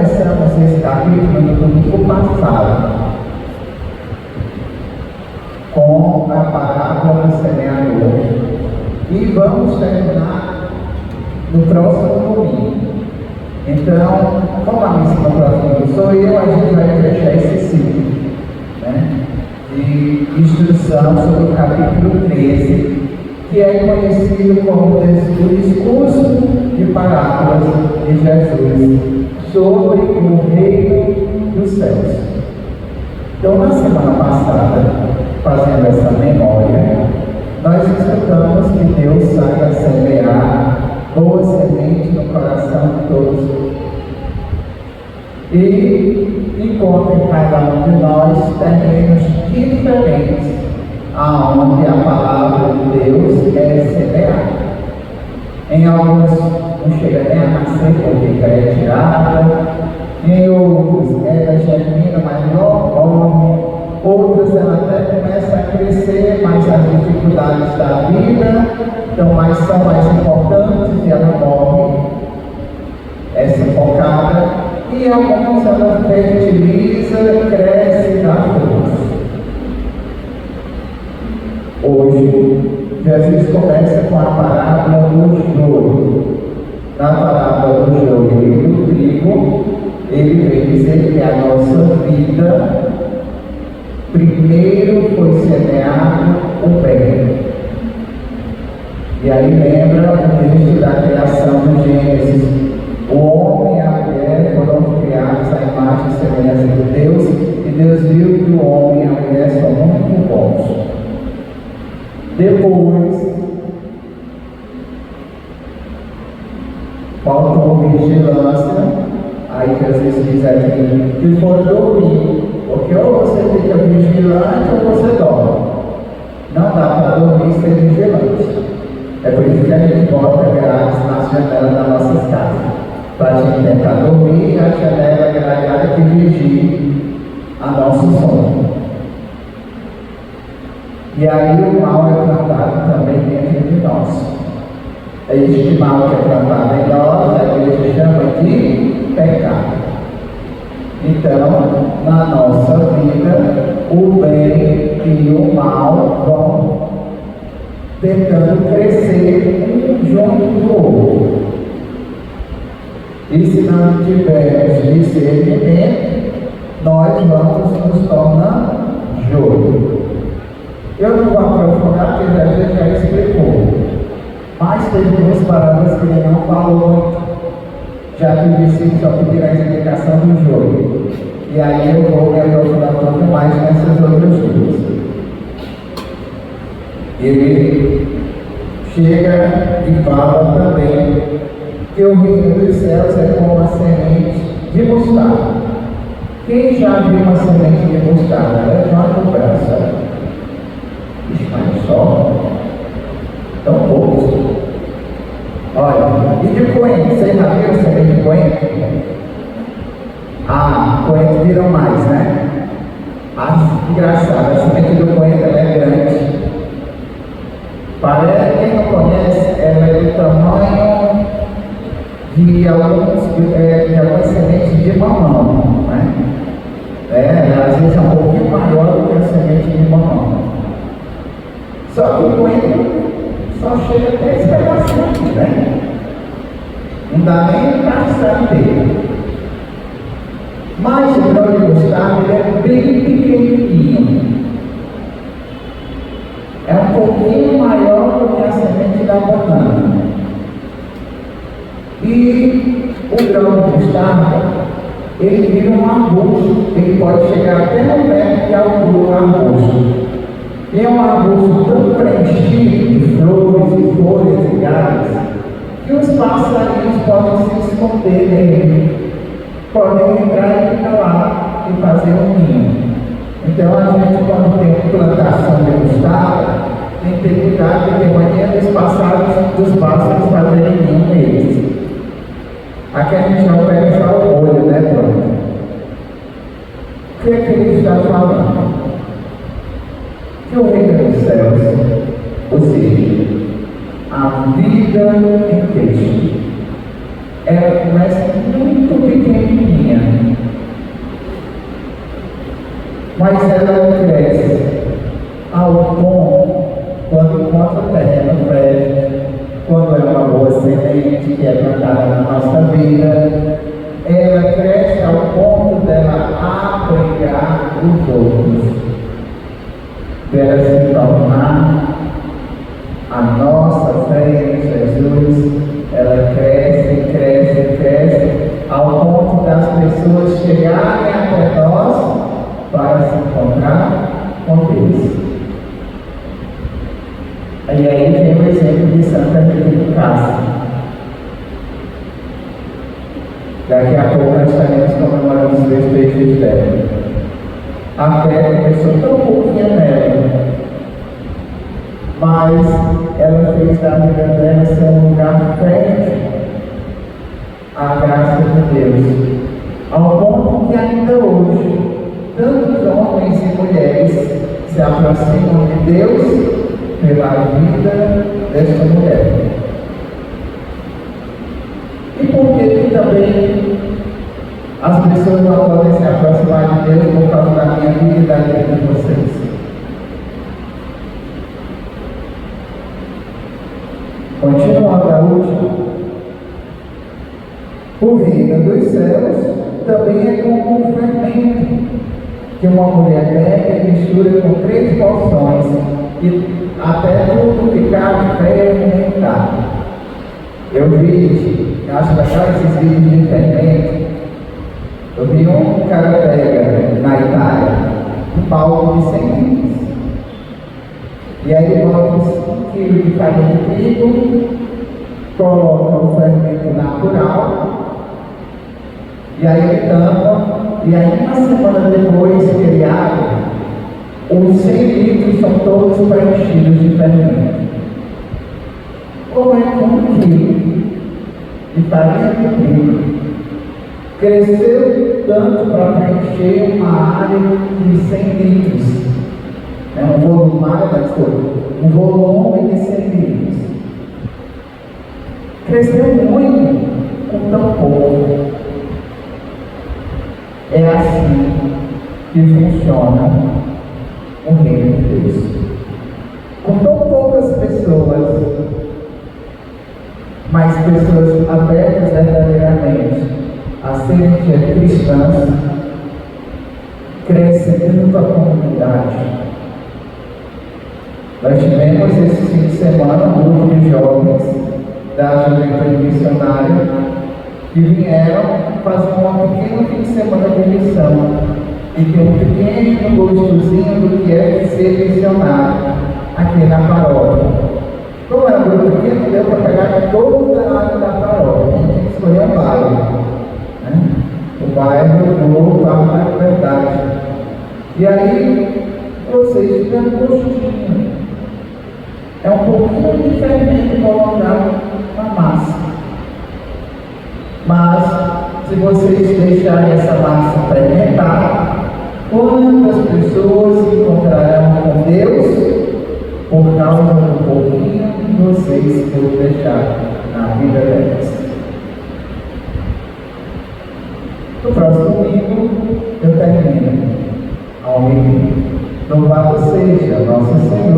começamos esse capítulo no domingo passado, com a parábola do semeador, e vamos terminar no próximo domingo. Então, como a missa no próximo domingo sou eu, a gente vai fechar esse ciclo, né, de instrução sobre o capítulo 13, que é conhecido como o discurso de parábolas de Jesus sobre o reino dos céus. Então, na semana passada, fazendo essa memória, nós escutamos que Deus sai a semear boa semente no coração de todos e encontra em cada um de nós terrenos diferentes, aonde a palavra de Deus é semeada. Em alguns não chega nem a nascer porque é tirada, em outros ela germina, mas não morre, outras ela até começa a crescer, mas as dificuldades da vida são mais importantes e ela morre, é sufocada, e algumas ela fertiliza, cresce e dá frutos. Hoje, Jesus começa com a parábola do joio. Na parábola do joio e do trigo, ele vem dizer que a nossa vida primeiro foi semeado o bem. E aí lembra o texto da criação do Gênesis. O homem e a mulher foram criados à imagem e semelhança de Deus, e Deus viu que o homem e a mulher são muito bons. Depois, faltou vigilância. Aí Jesus diz aqui que for dormir, porque ou você fica vigilante ou você dorme. Não dá para dormir sem vigilante. É por isso que a gente bota grades nas janelas das nossas casas, para a gente tentar dormir e a janela grade que vigie a nosso sono. E aí o mal é plantado também dentro de nós. Este mal que é plantado em nós, a igreja chama de pecado. Então, na nossa vida, o bem e o mal vão tentando crescer um junto do outro. E se não tivermos discernimento, nós vamos nos tornando joio. Eu não vou aprofundar, porque a gente já explicou. Mas tem duas palavras que ele não falou muito, já que o discípulo só pediu a explicação do joio. E aí eu vou me aprofundar um pouco mais nessas outras duas. Ele chega e fala também que o reino dos céus é como uma semente de mostarda. Quem já viu uma semente de mostarda? Levanta o braço. Mas só tão poucos. Olha, e de coentro? Você já viu semente de coentro? Ah, coentro viram mais, né? Engraçado, a semente do coentro ela é grande. Para quem não conhece, ela é do tamanho de algumas sementes de mamão, né? Às vezes é um pouquinho maior do que a semente de mamão. Só que o coentro só chega até esse pedacinho aqui, né? Não dá nem para caçar dele. Mas o grão de mostarda é bem pequenininho. É um pouquinho maior do que a semente da banana. E o grão de mostarda, ele vira um arbusto. Ele pode chegar até no pé que é o arbusto. E é um arbusto tão preenchido de flores e folhas e galhos que os passarinhos podem se esconder nele, podem entrar e ficar lá e fazer um ninho. Então a gente, quando tem plantação de mostarda, tem que ter cuidado que tem mania dos pássaros fazerem ninho neles. Aqui a gente não pega só o olho, né, pronto? O que é que ele está falando? Que o reino dos céus, ou seja, a vida em Cristo, ela começa muito pequenininha, mas ela cresce ao ponto, quando encontra terreno fértil, quando é uma boa semente que é plantada na nossa vida, ela cresce ao ponto dela abrigar os outros, dela se tornar a nossa fé em Jesus. Ela cresce, cresce, cresce, ao ponto das pessoas chegarem até nós para se encontrar com Deus. E aí vem o exemplo de Santa Rita de Cássia. Daqui a pouco nós estaremos comemorando os 2 beijos dela. A fé começou tão pouquinho nela, mas ela fez da vida dela ser um lugar fértil à graça de Deus, ao ponto que ainda hoje tantos homens e mulheres se aproximam de Deus pela vida desta mulher. E por que também as pessoas não podem se aproximar de Deus por causa da minha vida e da vida de vocês? Continuando a última. O reino dos céus também é como um fermento que uma mulher pega e mistura com 3 porções e até tudo ficar fermentado. Eu vi, acho legal esses vídeos de fermento. Eu vi um cara pega na Itália um palco de 100 litros. E aí ele bota 1 quilo de farinha de trigo, coloca o fermento natural, e aí ele tampa, e aí uma semana depois que ele abre, os 100 litros são todos preenchidos de fermento. Como é que 1 quilo de farinha de trigo cresceu tanto para preencher uma área de 100 litros? Um volume de 100 litros. Cresceu muito com tão pouco. É assim que funciona o reino de Deus. Com tão poucas pessoas, mas pessoas abertas verdadeiramente a serem cristãs, cresce tanto a comunidade. Nós tivemos esse fim de semana um grupo de jovens da Juventude Missionária que vieram fazer um pequeno fim de semana de missão e ter um pequeno gostosinho do que é ser missionário aqui na paróquia. Como era um grupo pequeno, deu para pegar toda a área da paróquia. A gente tinha que escolher um bairro, né? O bairro do Bairro da Liberdade. E aí vocês tiveram um gostinho. É um pouquinho de fermento colocado na massa. Mas, se vocês deixarem essa massa fermentar, quantas pessoas se encontrarão com Deus por causa do pouquinho que vocês vão deixar na vida delas? No próximo domingo, eu termino a homilia. Louvado seja Nosso Senhor.